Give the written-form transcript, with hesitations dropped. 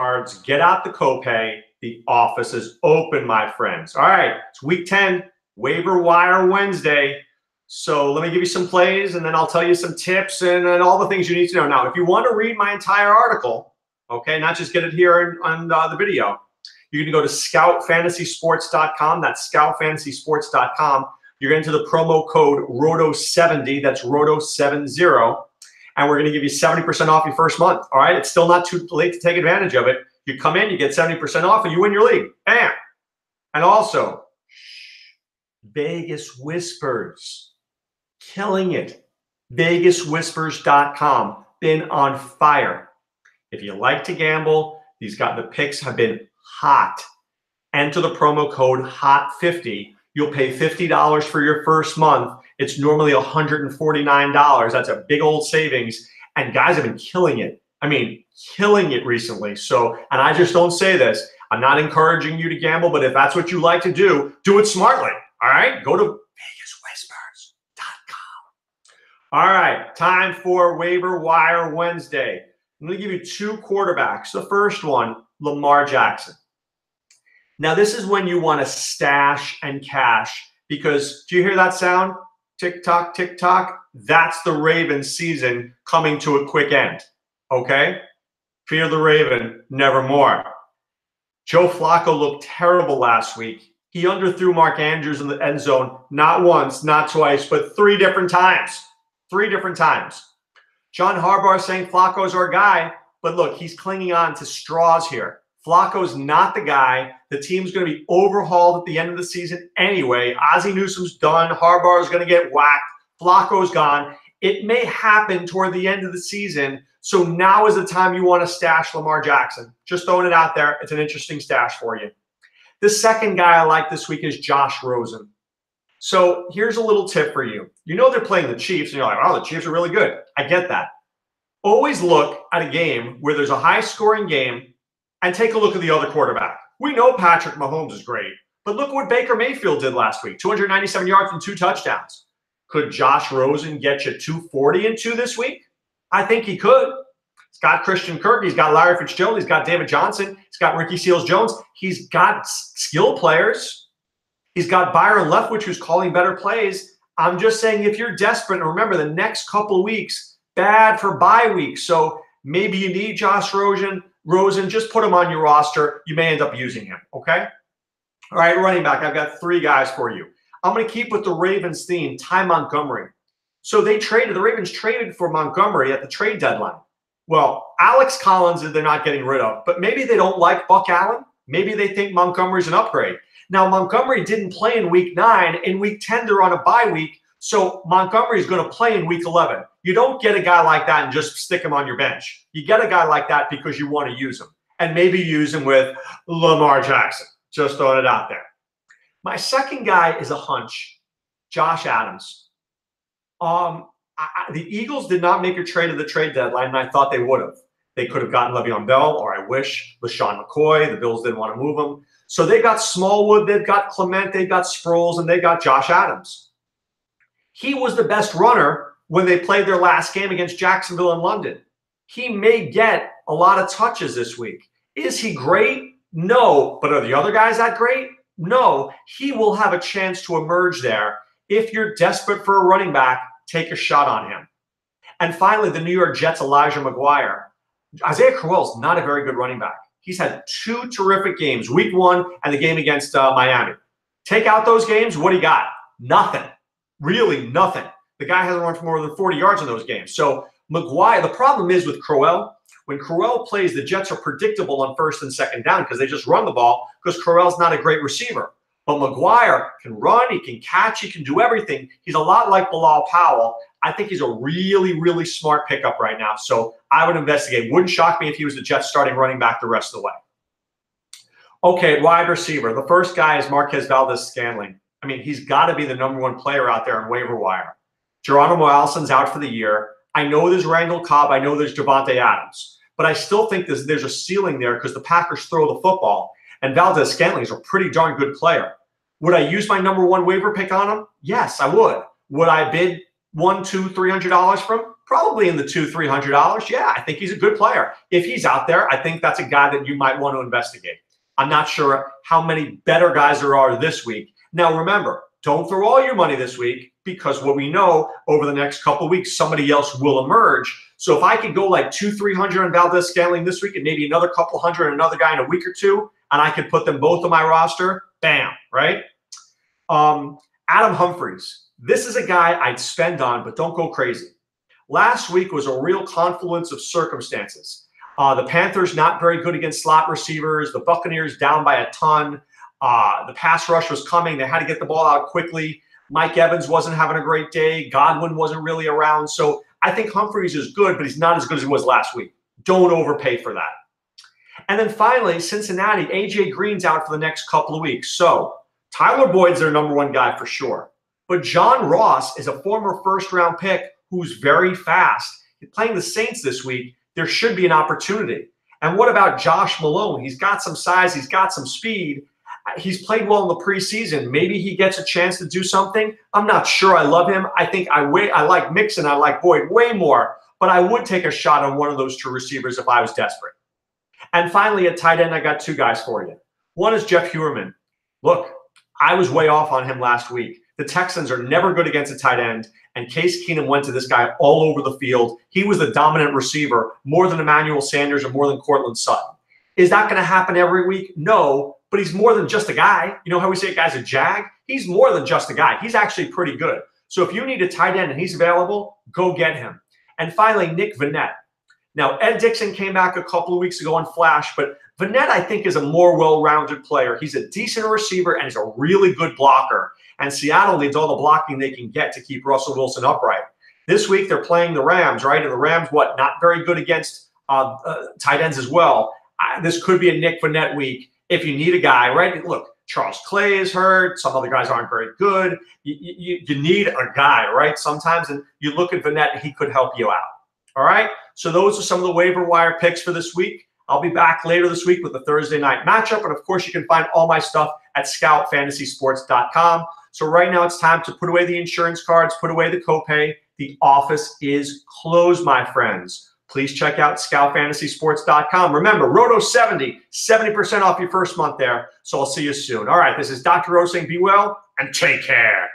cards. Get out the copay. The office is open, my friends. All right, it's week 10, waiver wire Wednesday. So let me give you some plays, and then I'll tell you some tips and all the things you need to know. Now, if you want to read my entire article, okay, not just get it here on the video, you can go to scoutfantasysports.com. That's scoutfantasysports.com. You're going to the promo code ROTO70. That's ROTO70. And we're going to give you 70% off your first month. All right, it's still not too late to take advantage of it. You come in, you get 70% off, and you win your league. Bam. And also, Vegas Whispers, killing it. VegasWhispers.com, been on fire. If you like to gamble, the picks have been hot. Enter the promo code HOT50. You'll pay $50 for your first month. It's normally $149. That's a big old savings. And guys have been killing it. I mean, killing it recently. So, and I just don't say this. I'm not encouraging you to gamble, but if that's what you like to do it smartly. All right? Go to VegasWhispers.com. All right. Time for Waiver Wire Wednesday. I'm going to give you two quarterbacks. The first one, Lamar Jackson. Now, this is when you want to stash and cash because do you hear that sound? Tick tock, tick tock. That's the Ravens season coming to a quick end. Okay? Fear the Raven, nevermore. Joe Flacco looked terrible last week. He underthrew Mark Andrews in the end zone not once, not twice, but 3 different times. 3 different times. John Harbaugh saying Flacco's our guy, but look, he's clinging on to straws here. Flacco's not the guy. The team's going to be overhauled at the end of the season anyway. Ozzie Newsome's done. Harbaugh's going to get whacked. Flacco's gone. It may happen toward the end of the season. So now is the time you want to stash Lamar Jackson. Just throwing it out there. It's an interesting stash for you. The second guy I like this week is Josh Rosen. So here's a little tip for you. You know they're playing the Chiefs, and you're like, oh, the Chiefs are really good. I get that. Always look at a game where there's a high-scoring game and take a look at the other quarterback. We know Patrick Mahomes is great, but look what Baker Mayfield did last week. 297 yards and 2 touchdowns. Could Josh Rosen get you 240 and 2 this week? I think he could. He's got Christian Kirk. He's got Larry Fitzgerald. He's got David Johnson. He's got Ricky Seals-Jones. He's got skill players. He's got Byron Leftwich, who's calling better plays. I'm just saying if you're desperate, and remember the next couple of weeks, bad for bye weeks. So maybe you need Josh Rosen, just put him on your roster. You may end up using him, okay? All right, running back, I've got 3 guys for you. I'm going to keep with the Ravens theme, Ty Montgomery. So the Ravens traded for Montgomery at the trade deadline. Well, Alex Collins they're not getting rid of, but maybe they don't like Buck Allen. Maybe they think Montgomery's an upgrade. Now, Montgomery didn't play in week 9. In week 10, they're on a bye week. So Montgomery's going to play in week 11. You don't get a guy like that and just stick him on your bench. You get a guy like that because you want to use him. And maybe use him with Lamar Jackson. Just throwing it out there. My second guy is a hunch, Josh Adams. The Eagles did not make a trade at the trade deadline, and I thought they would have. They could have gotten Le'Veon Bell, or I wish, LaShawn McCoy. The Bills didn't want to move him. So they got Smallwood, they've got Clement, they've got Sproles, and they got Josh Adams. He was the best runner when they played their last game against Jacksonville in London. He may get a lot of touches this week. Is he great? No. But are the other guys that great? No. He will have a chance to emerge there. If you're desperate for a running back, take a shot on him. And finally, the New York Jets, Elijah McGuire. Isaiah Crowell's not a very good running back. He's had 2 terrific games, week 1 and the game against Miami. Take out those games, what do you got? Nothing. Really nothing. The guy hasn't run for more than 40 yards in those games. So McGuire, the problem is with Crowell, when Crowell plays, the Jets are predictable on first and second down because they just run the ball because Crowell's not a great receiver. But McGuire can run, he can catch, he can do everything. He's a lot like Bilal Powell. I think he's a really, really smart pickup right now. So I would investigate. Wouldn't shock me if he was the Jets starting running back the rest of the way. Okay, wide receiver. The first guy is Marquez Valdez-Scantling. I mean, he's got to be the #1 player out there on waiver wire. Geronimo Allison's out for the year. I know there's Randall Cobb. I know there's Javonte Adams. But I still think there's a ceiling there because the Packers throw the football. And Valdez-Scantling is a pretty darn good player. Would I use my #1 waiver pick on him? Yes, I would. Would I bid $100, $200, $300 for him? Probably in the $200-300. Yeah, I think he's a good player. If he's out there, I think that's a guy that you might want to investigate. I'm not sure how many better guys there are this week. Now, remember, don't throw all your money this week because what we know over the next couple of weeks, somebody else will emerge. So if I could go like 200-300 on Valdez-Scantling this week and maybe another couple hundred on another guy in a week or two, and I could put them both on my roster, bam, right? Adam Humphries. This is a guy I'd spend on, but don't go crazy. Last week was a real confluence of circumstances. The Panthers not very good against slot receivers. The Buccaneers down by a ton. The pass rush was coming. They had to get the ball out quickly. Mike Evans wasn't having a great day. Godwin wasn't really around. So I think Humphries is good, but he's not as good as he was last week. Don't overpay for that. And then finally, Cincinnati, A.J. Green's out for the next couple of weeks. So Tyler Boyd's their number one guy for sure. But John Ross is a former first-round pick who's very fast. He's playing the Saints this week. There should be an opportunity. And what about Josh Malone? He's got some size. He's got some speed. He's played well in the preseason. Maybe he gets a chance to do something. I'm not sure I love him. I think I like Mixon. I like Boyd way more. But I would take a shot on one of those two receivers if I was desperate. And finally, at tight end, I got two guys for you. One is Jeff Heuerman. Look, I was way off on him last week. The Texans are never good against a tight end, and Case Keenum went to this guy all over the field. He was the dominant receiver, more than Emmanuel Sanders or more than Cortland Sutton. Is that going to happen every week? No, but he's more than just a guy. You know how we say a guy's a jag? He's more than just a guy. He's actually pretty good. So if you need a tight end and he's available, go get him. And finally, Nick Vannett. Now, Ed Dixon came back a couple of weeks ago on Flash, but Vannett, I think, is a more well-rounded player. He's a decent receiver and he's a really good blocker. And Seattle needs all the blocking they can get to keep Russell Wilson upright. This week, they're playing the Rams, right? And the Rams, not very good against tight ends as well. This could be a Nick Vannett week if you need a guy, right? Look, Charles Clay is hurt. Some other guys aren't very good. You need a guy, right? Sometimes, and you look at Vannett, and he could help you out. All right? So those are some of the waiver wire picks for this week. I'll be back later this week with the Thursday night matchup. And, of course, you can find all my stuff at scoutfantasysports.com. So right now it's time to put away the insurance cards, put away the copay. The office is closed, my friends. Please check out scoutfantasysports.com. Remember, Roto 70% off your first month there. So I'll see you soon. All right, this is Dr. O saying be well and take care.